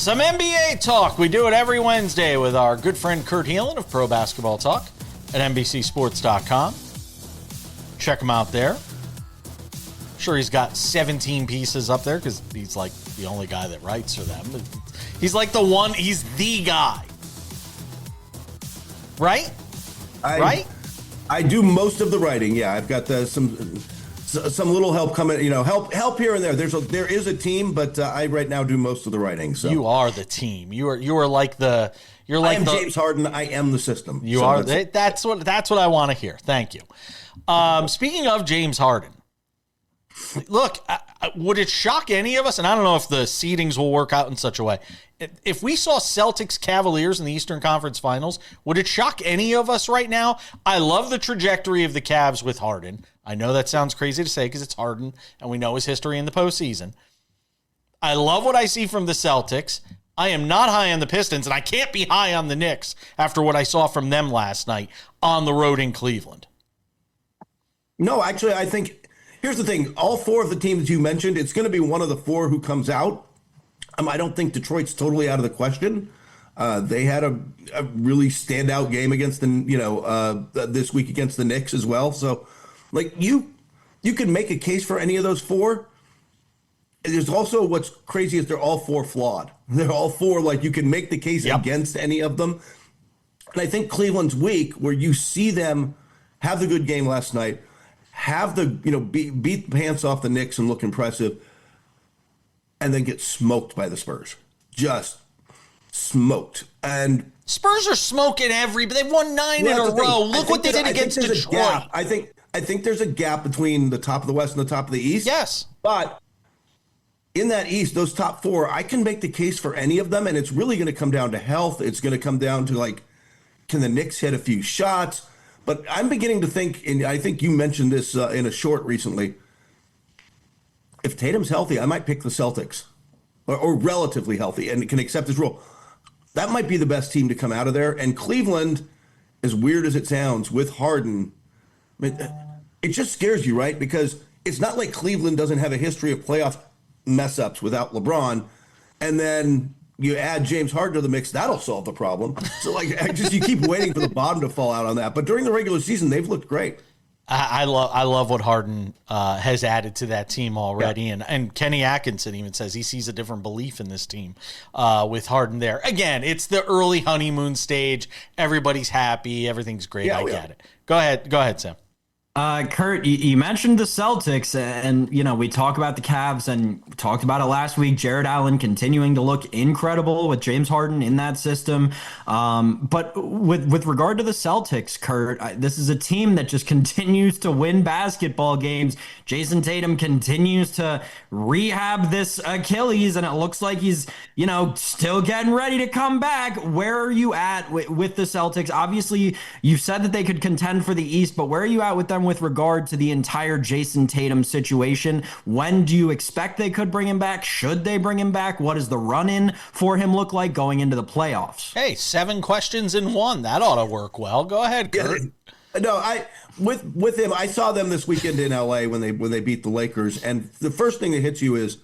Some NBA talk. We do it every Wednesday with our good friend Kurt Helin of Pro Basketball Talk at NBCSports.com. Check him out there. Sure, he's got 17 pieces up there because he's like the only guy that writes for them. He's like the one, he's the guy. Right? Right? I do most of the writing. Yeah, I've got some little help coming. Help here and there. There is a team, but I right now do most of the writing. So you are the team. You are like the. You're like James Harden. I am the system. You are. That's what I want to hear. Thank you. Speaking of James Harden, look, would it shock any of us? And I don't know if the seedings will work out in such a way. If we saw Celtics Cavaliers in the Eastern Conference Finals, would it shock any of us right now? I love the trajectory of the Cavs with Harden. I know that sounds crazy to say because it's Harden and we know his history in the postseason. I love what I see from the Celtics. I am not high on the Pistons, and I can't be high on the Knicks after what I saw from them last night on the road in Cleveland. No, actually, I think here's the thing. All four of the teams you mentioned, it's going to be one of the four who comes out. I don't think Detroit's totally out of the question. They had a really standout game against this week against the Knicks as well. So, you could make a case for any of those four. There's also what's crazy is they're all four flawed. They're all four you can make the case against any of them. And I think Cleveland's weak, where you see them have the good game last night, have the beat the pants off the Knicks and look impressive, and then get smoked by the Spurs. Just smoked. And Spurs are smoking they've won 9 in a row. Look what they did against Detroit. I think there's a gap between the top of the West and the top of the East. Yes. But in that East, those top four, I can make the case for any of them, and it's really going to come down to health. It's going to come down to can the Knicks hit a few shots? But I'm beginning to think, and I think you mentioned this in a short recently, if Tatum's healthy, I might pick the Celtics, or relatively healthy, and can accept his role. That might be the best team to come out of there. And Cleveland, as weird as it sounds, with Harden, it just scares you, right? Because it's not like Cleveland doesn't have a history of playoff mess-ups without LeBron, and then you add James Harden to the mix, that'll solve the problem. So, you keep waiting for the bottom to fall out on that. But during the regular season, they've looked great. I love what Harden has added to that team already. Yeah. And Kenny Atkinson even says he sees a different belief in this team with Harden there. Again, it's the early honeymoon stage. Everybody's happy. Everything's great. I get it. Go ahead, Sam. Kurt, you mentioned the Celtics, and we talk about the Cavs, and we talked about it last week. Jared Allen continuing to look incredible with James Harden in that system. But with regard to the Celtics, Kurt, this is a team that just continues to win basketball games. Jason Tatum continues to rehab this Achilles, and it looks like he's still getting ready to come back. Where are you at with the Celtics? Obviously, you said that they could contend for the East, but where are you at with them with regard to the entire Jason Tatum situation? When do you expect they could bring him back? Should they bring him back? What does the run-in for him look like going into the playoffs? Hey, 7 questions in one. That ought to work well. Go ahead, Kurt. Yeah, no, with him, I saw them this weekend in LA when they beat the Lakers, and the first thing that hits you is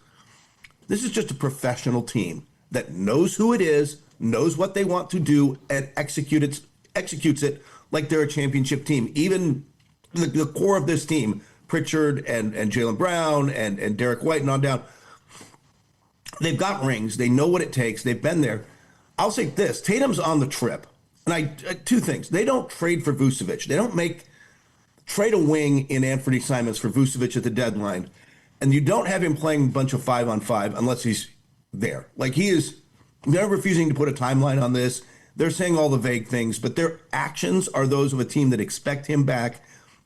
this is just a professional team that knows who it is, knows what they want to do, and executes it like they're a championship team. Even the core of this team, Pritchard and Jaylen Brown and Derek White and on down, they've got rings. They know what it takes. They've been there. I'll say this. Tatum's on the trip. And two things. They don't trade for Vucevic. They don't trade a wing in Anthony Simons for Vucevic at the deadline. And you don't have him playing a bunch of 5-on-5 unless he's there. They're refusing to put a timeline on this. They're saying all the vague things, but their actions are those of a team that expect him back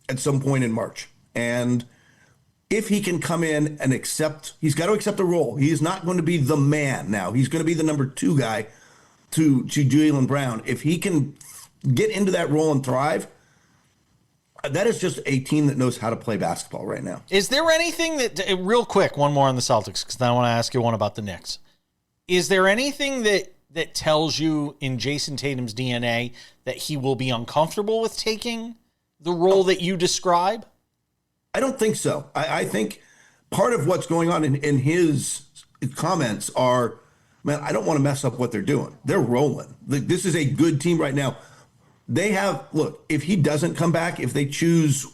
at some point in March. And if he can come in and he's got to accept the role. He is not going to be the man now. He's going to be the number 2 guy to Jaylen Brown. If he can get into that role and thrive, that is just a team that knows how to play basketball right now. Is there anything real quick, one more on the Celtics, because then I want to ask you one about the Knicks. Is there anything that tells you in Jason Tatum's DNA that he will be uncomfortable with taking the role that you describe? I don't think so. I think part of what's going on in his comments are man, I don't want to mess up what they're doing. They're rolling. This is a good team right now. They have, look, if he doesn't come back, if they choose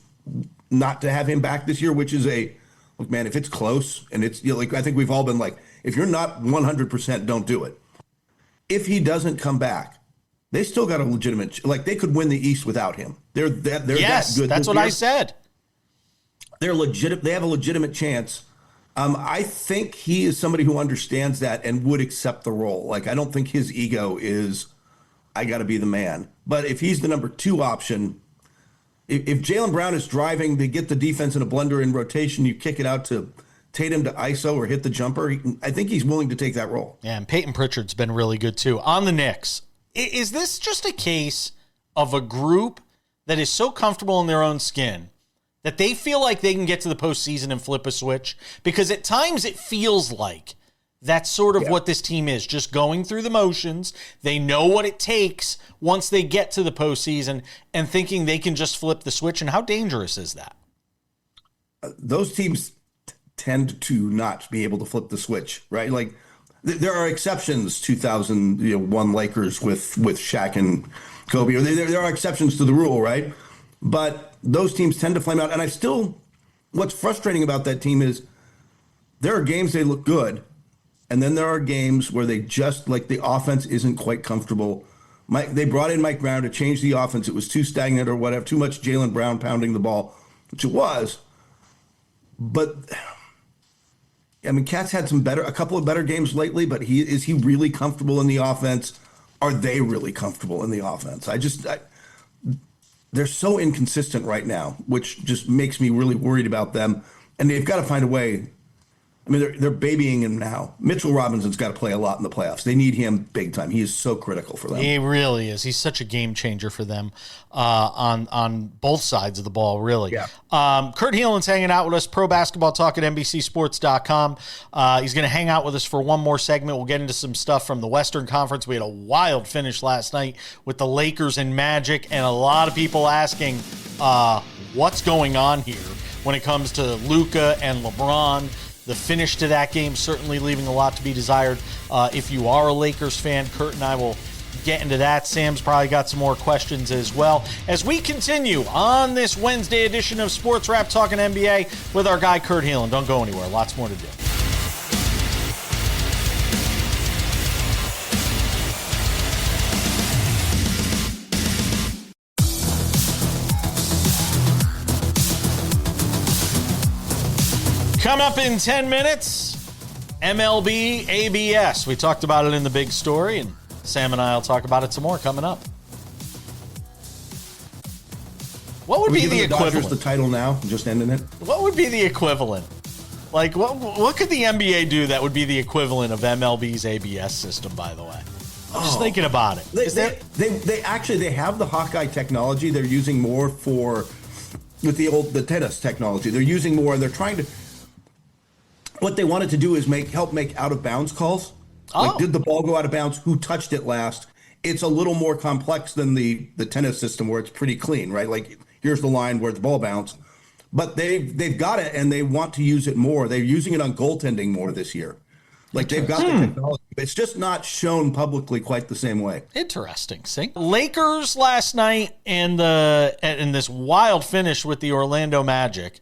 not to have him back this year, which is look, man, if it's close and it's, like, I think we've all been like, if you're not 100%, don't do it. If he doesn't come back, they still got a legitimate, like, they could win the East without him. They're yes, that good. That's what I said. They're legit. They have a legitimate chance. I think he is somebody who understands that and would accept the role. Like, I don't think his ego is, I got to be the man. But if he's the number 2 option, if Jaylen Brown is driving, they get the defense in a blender in rotation, you kick it out to Tatum to ISO or hit the jumper, I think he's willing to take that role. Yeah, and Peyton Pritchard's been really good too. On the Knicks, is this just a case of a group that is so comfortable in their own skin that they feel like they can get to the postseason and flip a switch? Because at times it feels like that's sort of what this team is, just going through the motions. They know what it takes once they get to the postseason and thinking they can just flip the switch. And how dangerous is that? Those teams tend to not be able to flip the switch, right? Like, there are exceptions. 2001 Lakers with Shaq and Kobe. There are exceptions to the rule, right? But those teams tend to flame out. And what's frustrating about that team is there are games they look good, and then there are games where they just, like, the offense isn't quite comfortable. They brought in Mike Brown to change the offense. It was too stagnant or whatever, too much Jaylen Brown pounding the ball, which it was. But I mean, Cat's had a couple of better games lately, but is he really comfortable in the offense? Are they really comfortable in the offense? They're so inconsistent right now, which just makes me really worried about them. And they've got to find a way. I mean, they're babying him now. Mitchell Robinson's got to play a lot in the playoffs. They need him big time. He is so critical for them. He really is. He's such a game changer for them on both sides of the ball, really. Yeah. Kurt Helin's hanging out with us, Pro Basketball Talk at NBCSports.com. He's going to hang out with us for one more segment. We'll get into some stuff from the Western Conference. We had a wild finish last night with the Lakers and Magic, and a lot of people asking what's going on here when it comes to Luka and LeBron. The finish to that game certainly leaving a lot to be desired. If you are a Lakers fan, Kurt and I will get into that. Sam's probably got some more questions as well. As we continue on this Wednesday edition of Sports Wrap Talking NBA with our guy Kurt Helin. Don't go anywhere. Lots more to do. Coming up in 10 minutes, MLB ABS. We talked about it in the big story, and Sam and I will talk about it some more coming up. What would be the equivalent? The title now, just ending it. What would be the equivalent? Like, what could the NBA do that would be the equivalent of MLB's ABS system, by the way? I'm just thinking about it. They actually have the Hawkeye technology. They're using more with the tennis technology. They're using more, and they're trying to. What they wanted to do is help make out of bounds calls. Like, did the ball go out of bounds? Who touched it last? It's a little more complex than the tennis system where it's pretty clean, right? Like, here's the line where the ball bounced. But they've got it, and they want to use it more. They're using it on goaltending more this year. Like, they've got the technology. It's just not shown publicly quite the same way. Interesting. See? Lakers last night and this wild finish with the Orlando Magic,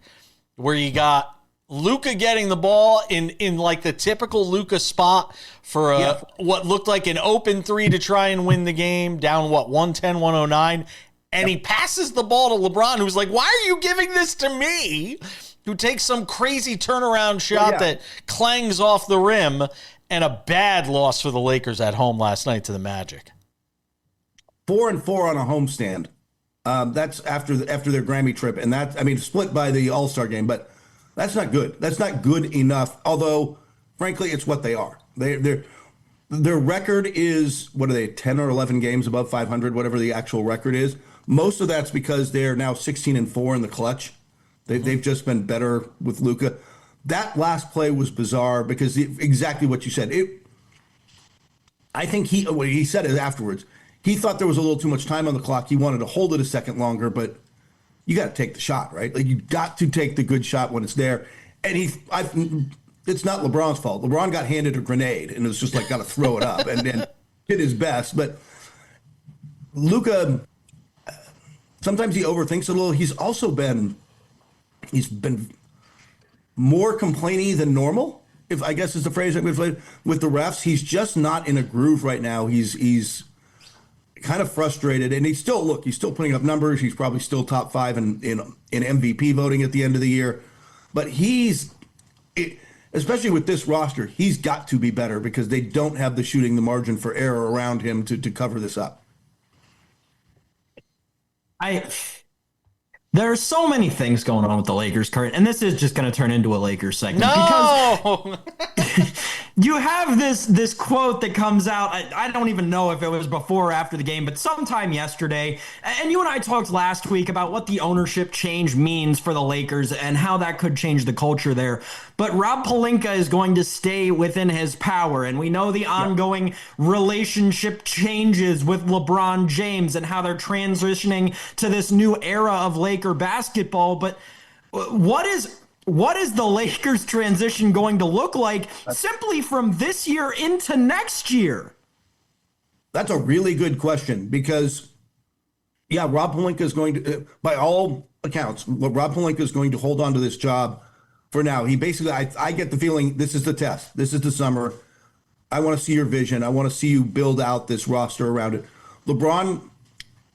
where you got Luka getting the ball in like the typical Luka spot for what looked like an open three to try and win the game, down 110, 109. And he passes the ball to LeBron, who's like, why are you giving this to me? Who takes some crazy turnaround shot that clangs off the rim, and a bad loss for the Lakers at home last night to the Magic. 4-4 on a homestand. That's after their Grammy trip. And split by the All-Star game, but that's not good. That's not good enough. Although, frankly, it's what they are. Their record is, what are they, 10 or 11 games above 500, whatever the actual record is. Most of that's because they're now 16-4 in the clutch. They've just been better with Luka. That last play was bizarre because exactly what you said. I think what he said it afterwards. He thought there was a little too much time on the clock. He wanted to hold it a second longer, but you got to take the shot, right? Like, you got to take the good shot when it's there. And it's not LeBron's fault. LeBron got handed a grenade and it was just like got to throw it up and did his best. But Luka, sometimes he overthinks it a little. He's been more complaining than normal, if I guess is the phrase I'm going to say, with the refs. He's just not in a groove right now. He's kind of frustrated, and he's still putting up numbers. He's probably still top 5 in MVP voting at the end of the year. But especially with this roster, he's got to be better because they don't have the margin for error around him to cover this up. There are so many things going on with the Lakers, Kurt, and this is just going to turn into a Lakers segment. No! Because you have this quote that comes out. I don't even know if it was before or after the game, but sometime yesterday. And you and I talked last week about what the ownership change means for the Lakers and how that could change the culture there. But Rob Pelinka is going to stay within his power. And we know the ongoing relationship changes with LeBron James and how they're transitioning to this new era of Laker basketball. But what is the Lakers transition going to look like simply from this year into next year? That's a really good question because, Rob Pelinka is going to, by all accounts, Rob Pelinka is going to hold on to this job for now. He basically, I get the feeling this is the test. This is the summer. I want to see your vision. I want to see you build out this roster around it. LeBron,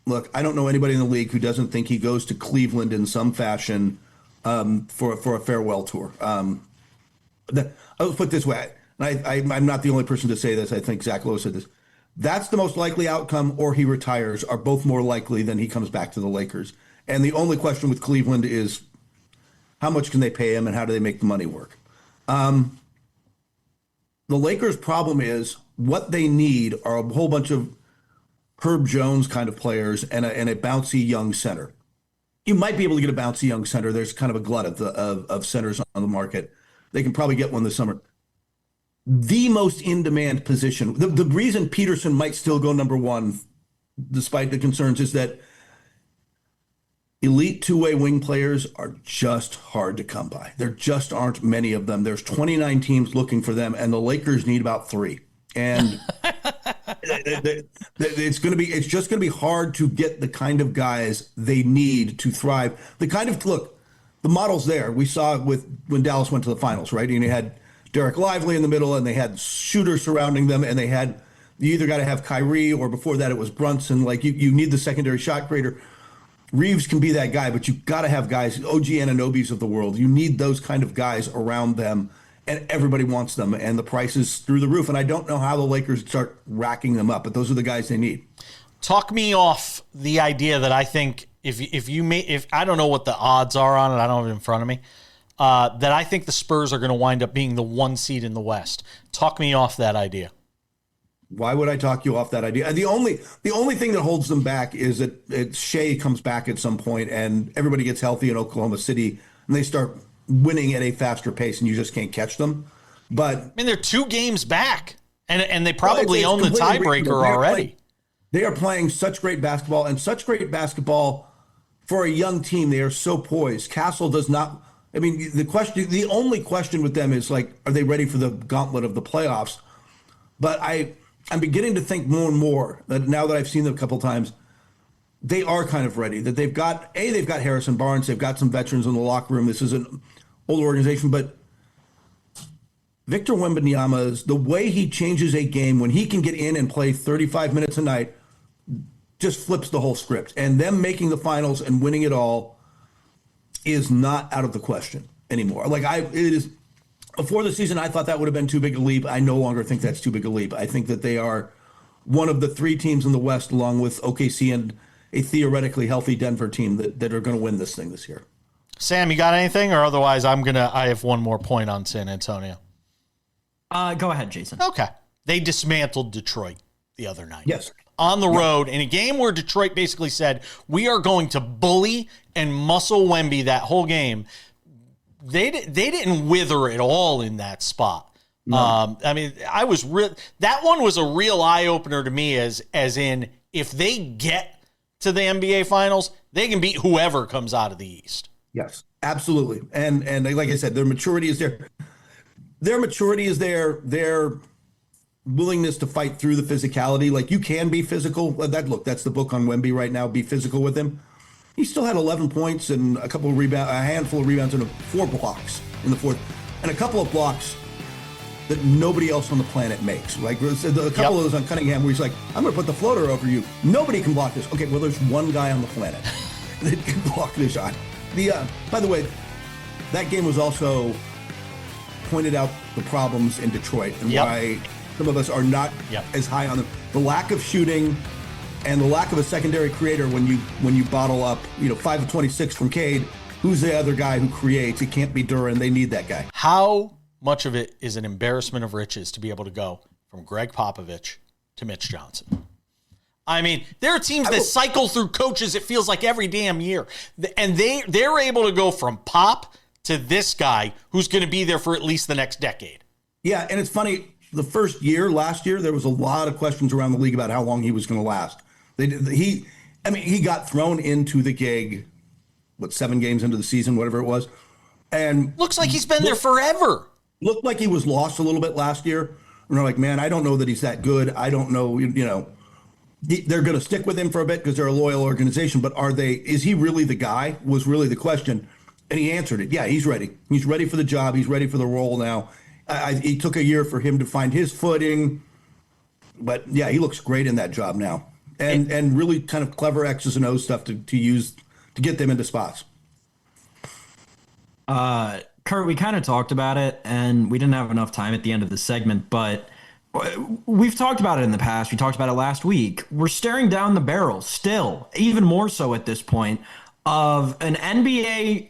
look, I don't know anybody in the league who doesn't think he goes to Cleveland in some fashion for a farewell tour. I'll put it this way, and I'm not the only person to say this. I think Zach Lowe said this. That's the most likely outcome, or he retires, are both more likely than he comes back to the Lakers. And the only question with Cleveland is how much can they pay him and how do they make the money work? The Lakers' problem is what they need are a whole bunch of Herb Jones kind of players and a bouncy young center. You might be able to get a bouncy young center. There's kind of a glut of centers on the market. They can probably get one this summer. The most in-demand position, the reason Peterson might still go number 1, despite the concerns, is that elite two-way wing players are just hard to come by. There just aren't many of them. There's 29 teams looking for them, and the Lakers need about 3. And it's just going to be hard to get the kind of guys they need to thrive. The model's there. We saw it when Dallas went to the finals, right? And you had Derek Lively in the middle, and they had shooters surrounding them, and you either got to have Kyrie, or before that it was Brunson. Like you need the secondary shot creator. Reeves can be that guy, but you got to have guys, OG Anunobis of the world. You need those kind of guys around them, and everybody wants them, and the price is through the roof. And I don't know how the Lakers start racking them up, but those are the guys they need. Talk me off the idea that I think if I don't know what the odds are on it, I don't have it in front of me, that I think the Spurs are going to wind up being the 1 seed in the West. Talk me off that idea. Why would I talk you off that idea? The only thing that holds them back is that Shea comes back at some point and everybody gets healthy in Oklahoma City and they start winning at a faster pace and you just can't catch them. But I mean, they're 2 games back and they probably own the tiebreaker already. They are playing such great basketball, and such great basketball for a young team. They are so poised. Castle does not. I mean, the only question with them is like, are they ready for the gauntlet of the playoffs? But I'm beginning to think more and more that now that I've seen them a couple times, they are kind of ready. That they've got Harrison Barnes, they've got some veterans in the locker room. This is an old organization, but Victor Wembanyama's, the way he changes a game when he can get in and play 35 minutes a night, just flips the whole script. And them making the finals and winning it all is not out of the question anymore. It is. Before the season, I thought that would have been too big a leap. I no longer think that's too big a leap. I think that they are one of the 3 teams in the West, along with OKC and a theoretically healthy Denver team that are going to win this thing this year. Sam, you got anything? Or otherwise, I have one more point on San Antonio. Go ahead, Jason. Okay. They dismantled Detroit the other night. Yes. On the road in a game where Detroit basically said, we are going to bully and muscle Wemby that whole game. They didn't wither at all in that spot. No. I mean, that one was a real eye opener to me as in if they get to the NBA Finals, they can beat whoever comes out of the East. Yes, absolutely. And like I said, their maturity is there. their maturity is their willingness to fight through the physicality. Like, you can be physical. That's the book on Wemby right now. Be physical with him. He still had 11 points and a handful of rebounds, and 4 blocks in the fourth, and a couple of blocks that nobody else on the planet makes. Like, a couple of those on Cunningham where he's like, I'm going to put the floater over you. Nobody can block this. Okay, well, there's one guy on the planet that can block this shot. By the way, that game was also pointed out the problems in Detroit and why some of us are not as high on them. The lack of shooting and the lack of a secondary creator when you bottle up, 5 of 26 from Cade. Who's the other guy who creates? It can't be Duran. They need that guy. How much of it is an embarrassment of riches to be able to go from Greg Popovich to Mitch Johnson? I mean, there are teams that cycle through coaches, it feels like, every damn year. And they're able to go from Pop to this guy who's going to be there for at least the next decade. Yeah, and it's funny. The first year, last year, there was a lot of questions around the league about how long he was going to last. He got thrown into the gig, 7 games into the season, whatever it was. And looks like he's been there forever. Looked like he was lost a little bit last year. And they're like, man, I don't know that he's that good. I don't know, they're going to stick with him for a bit because they're a loyal organization. But is he really the guy? Was really the question. And he answered it. Yeah, he's ready. He's ready for the job. He's ready for the role now. It took a year for him to find his footing. But, yeah, he looks great in that job now. And really kind of clever X's and O's stuff to use to get them into spots. Kurt, we kind of talked about it, and we didn't have enough time at the end of the segment, but we've talked about it in the past. We talked about it last week. We're staring down the barrel still, even more so at this point, of an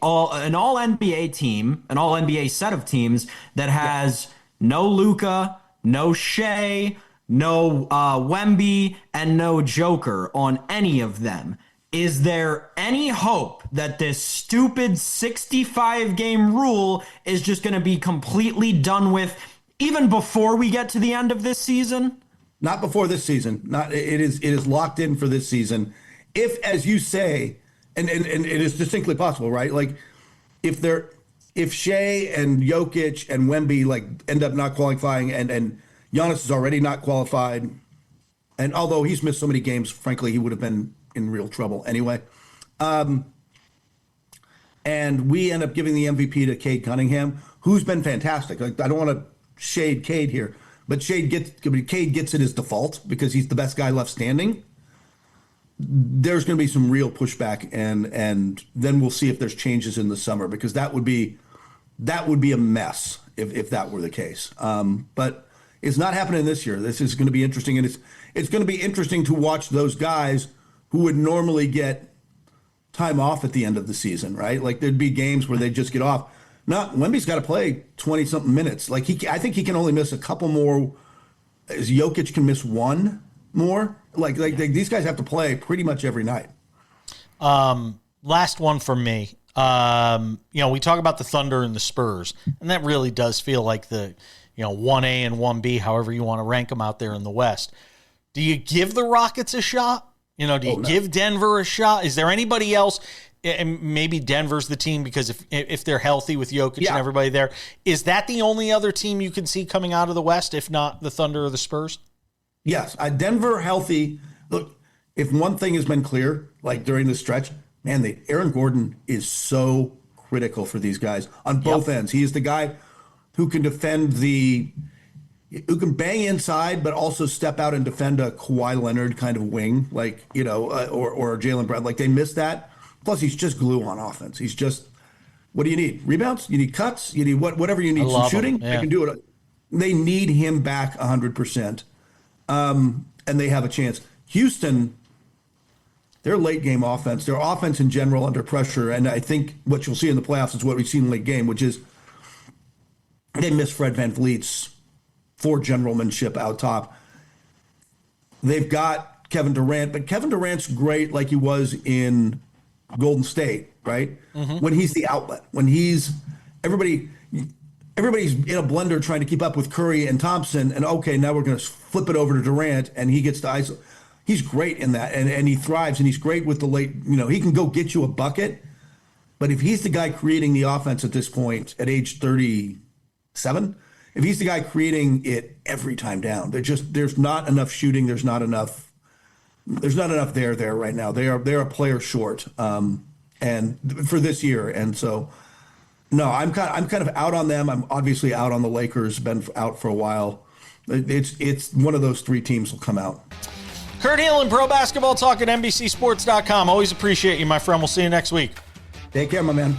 all NBA team, an all NBA set of teams that has no Luka, no Shea, no Wemby, and no Joker on any of them. Is there any hope that this stupid 65-game rule is just going to be completely done with even before we get to the end of this season? Not before this season. It is locked in for this season. If, as you say, and it is distinctly possible, right? Like, if Shea and Jokic and Wemby end up not qualifying, and Giannis is already not qualified, and although he's missed so many games, frankly, he would have been in real trouble anyway. And we end up giving the MVP to Cade Cunningham, who's been fantastic. Like, I don't want to shade Cade here, but Cade gets it as default because he's the best guy left standing. There's going to be some real pushback, and then we'll see if there's changes in the summer, because that would be a mess if that were the case. But it's not happening this year. This is going to be interesting, and it's going to be interesting to watch those guys who would normally get time off at the end of the season, right? Like, there'd be games where they'd just get off. No, Wemby's got to play 20-something minutes. Like, I think he can only miss a couple more, as Jokic can miss one more. Like these guys have to play pretty much every night. Last one for me. We talk about the Thunder and the Spurs, and that really does feel like the 1A and 1B, however you want to rank them out there in the West. Do you give the Rockets a shot? Do you give Denver a shot? Is there anybody else? And maybe Denver's the team, because if they're healthy with Jokic and everybody there, is that the only other team you can see coming out of the West, if not the Thunder or the Spurs? Yes, Denver healthy. Look, if one thing has been clear, like during this stretch, man, Aaron Gordon is so critical for these guys on both ends. He is the guy who can who can bang inside, but also step out and defend a Kawhi Leonard kind of wing, or Jaylen Brown. Like, they miss that. Plus, he's just glue on offense. He's just, what do you need? Rebounds? You need cuts? You need whatever you need. Some shooting? They can do it. They need him back 100%. And they have a chance. Houston, their late game offense, their offense in general under pressure, and I think what you'll see in the playoffs is what we've seen in late game, which is they miss Fred VanVleet's for generalmanship out top. They've got Kevin Durant, but Kevin Durant's great like he was in Golden State, right? Mm-hmm. When he's the outlet, when everybody's in a blender trying to keep up with Curry and Thompson, and okay, now we're going to flip it over to Durant, and he gets to isolate. He's great in that, and he thrives, and he's great with the late, he can go get you a bucket, but if he's the guy creating the offense at this point, at age 37, he's the guy creating it every time down. There's not enough shooting. There's not enough there right now. They're a player short, and for this year. And so, no, I'm kind of out on them. I'm obviously out on the Lakers. Been out for a while. It's one of those three teams will come out. Kurt Helin, Pro Basketball Talk at NBCSports.com. Always appreciate you, my friend. We'll see you next week. Take care, my man.